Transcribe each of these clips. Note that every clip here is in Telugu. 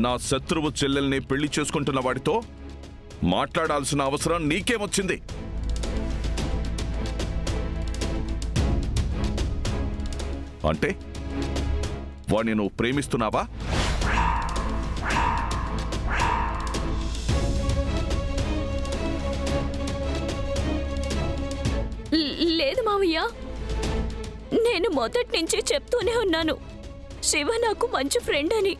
నా శత్రువు చెల్లెల్ని పెళ్లి చేసుకుంటున్న వాడితో మాట్లాడాల్సిన అవసరం నీకేమొచ్చింది? అంటే వాణ్ణి నువ్వు ప్రేమిస్తున్నావా? లేదు మావయ్య, నేను మొదటి నుంచి చెప్తూనే ఉన్నాను శివ నాకు మంచి ఫ్రెండ్ అని.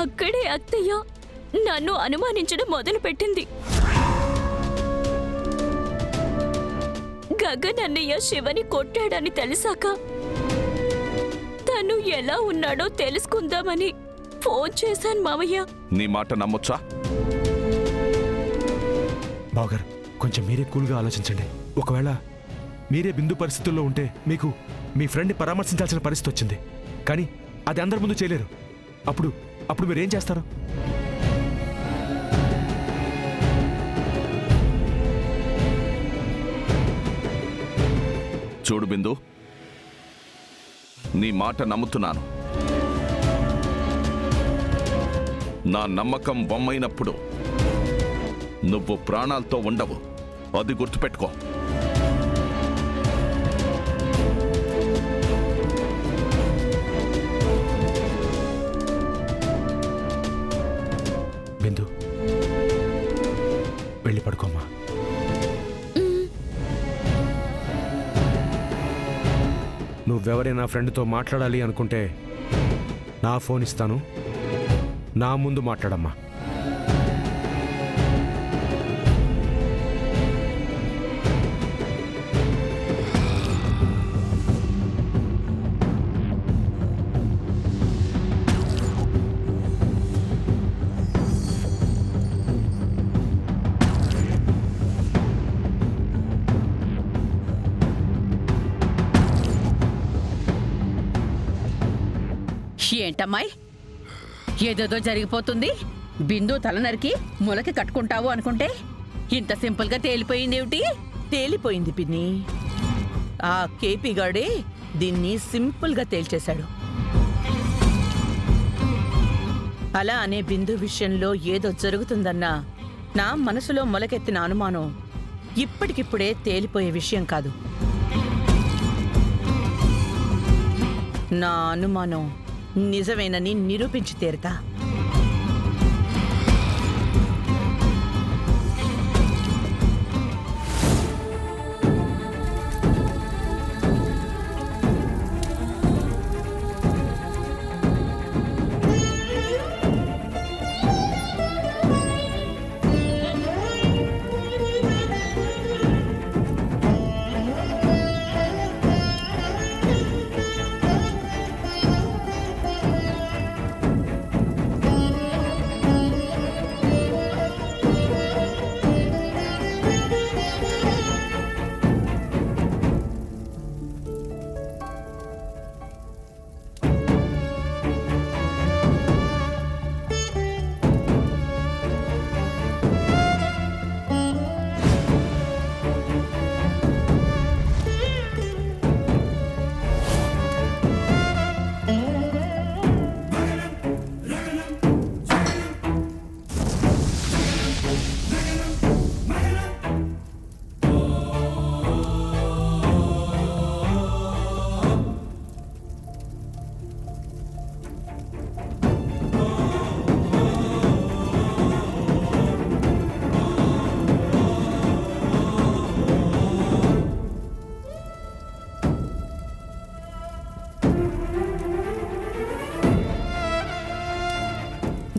అక్కడే అత్తయ్య నన్ను అనుమానించడం మొదలుపెట్టింది. గగన్ అన్నయ్య శివని కొట్టాడని తెలిసాక తను ఎలా ఉన్నాడో తెలుసుకుందామని ఫోన్ చేశాను మావయ్య. నీ మాట నమ్మొచ్చా? బావగారు, కొంచెం మీరే కూల్గా ఆలోచించండి. ఒకవేళ మీరే బిందు పరిస్థితుల్లో ఉంటే మీకు మీ ఫ్రెండ్ని పరామర్శించాల్సిన పరిస్థితి వచ్చింది, కానీ అది అందరి ముందు చేయలేరు. అప్పుడు మీరేం చేస్తారు? చూడు బిందు, నీ మాట నమ్ముతున్నాను. నా నమ్మకం వమ్మైనప్పుడు నువ్వు ప్రాణాలతో ఉండవు, అది గుర్తుపెట్టుకో. బిందు, వెళ్ళి పడుకోమ్మా. నువ్వెవరైనా ఫ్రెండ్తో మాట్లాడాలి అనుకుంటే నా ఫోన్ ఇస్తాను, నా ముందు మాట్లాడమ్మా. ఏంటమ్మాయి, ఏదేదో జరిగిపోతుంది. బిందు తల నరికి మొలకి కట్టుకుంటావు అనుకుంటే ఇంత సింపుల్గా తేలిపోయిందేమిటి? తేలిపోయింది పిన్ని. ఆ కేపీ గాడే దీన్ని సింపుల్గా తేల్చేశాడు. అలా అనే బిందు విషయంలో ఏదో జరుగుతుందన్న నా మనసులో మొలకెత్తిన అనుమానం ఇప్పటికిప్పుడే తేలిపోయే విషయం కాదు. నా అనుమానం నిజమేనని నిరూపించి తీరుతా.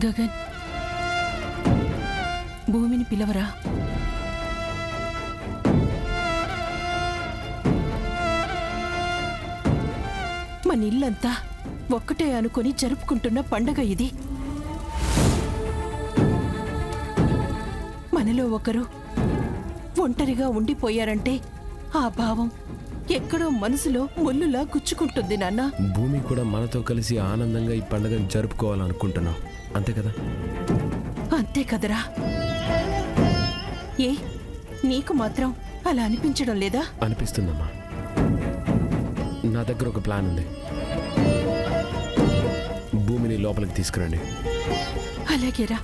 గగన్, భూమిని పిలవరా. మన ఇల్లంతా ఒక్కటే అనుకొని జరుపుకుంటున్న పండగ ఇది. మనలో ఒకరు ఒంటరిగా ఉండిపోయారంటే ఆ భావం ఎక్కడో మనసులో ముల్లులా గుచ్చుకుంటుంది నాన్న. భూమి కూడా మనతో కలిసి ఆనందంగా ఈ పండుగను జరుపుకోవాలనుకుంటున్నాం, అంతే కదా? అంతే కదరా. ఏ నీకు మాత్రం అలా అనిపించడం లేదా? అనిపిస్తుందమ్మా. నా దగ్గర ఒక ప్లాన్ ఉంది. భూమిని లోపలికి తీసుకురండి. అలాగేరా.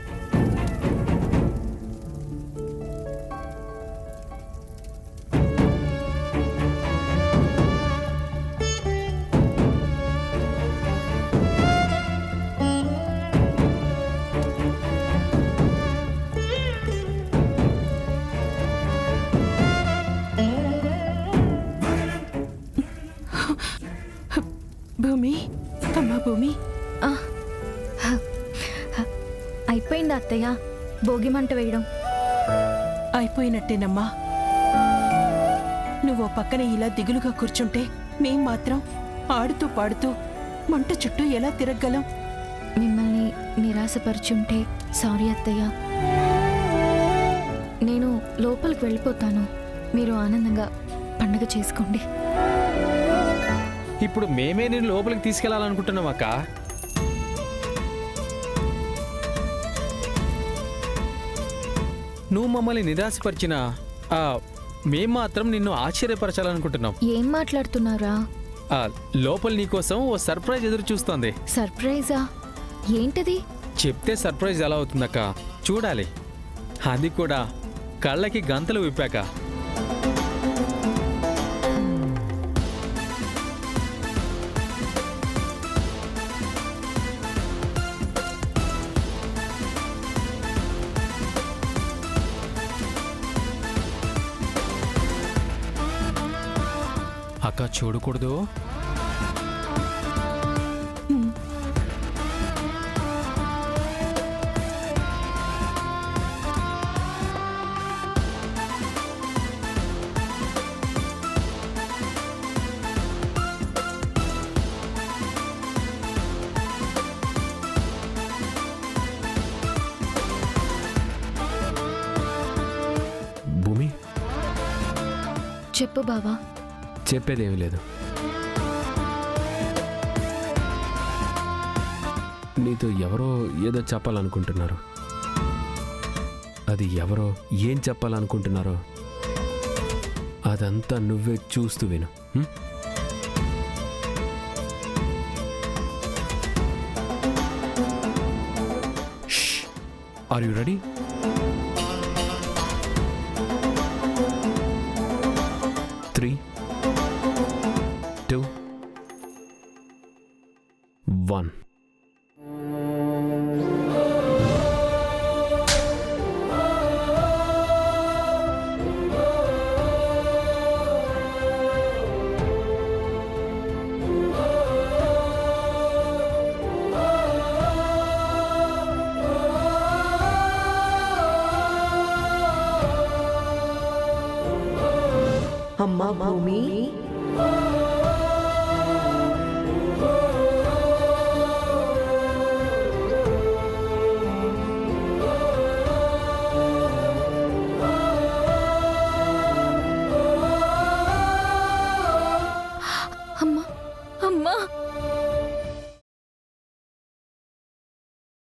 భూమి, అమ్మా భూమి. అయిపోయింది అత్తయ్య భోగి మంట వేయడం. అయిపోయినట్టేనమ్మా. నువ్వు పక్కన ఇలా దిగులుగా కూర్చుంటే మేం మాత్రం ఆడుతూ పాడుతూ మంట చుట్టూ ఎలా తిరగలం? మిమ్మల్ని నిరాశపరుచుంటే సారీ అత్తయ్య. నేను లోపలికి వెళ్ళిపోతాను. మీరు ఆనందంగా పండుగ చేసుకోండి. ఇప్పుడు మేమే నేను లోపలికి తీసుకెళ్లాలనుకుంటున్నాం అక్క. నువ్వు మమ్మల్ని నిరాశపరిచినా మేం మాత్రం నిన్ను ఆశ్చర్యపరచాలనుకుంటున్నాం. ఏం మాట్లాడుతున్నారా? లోపల నీకోసం ఓ సర్ప్రైజ్ ఎదురు చూస్తోంది. సర్ప్రైజా? ఏంటది? చెప్తే సర్ప్రైజ్ ఎలా అవుతుందక్క, చూడాలి. అది కూడా కళ్ళకి గంతలు విప్పాక. అక్క చూడకూడదు. భూమి, చెప్పు బావా. చెప్పేదేమీ లేదు. నీతో ఎవరో ఏదో చెప్పాలనుకుంటున్నారు. అది ఎవరో ఏం చెప్పాలనుకుంటున్నారో అదంతా నువ్వే చూస్తూ విను. Are you ready? Three, 2, 1. అమ్మా భూమి,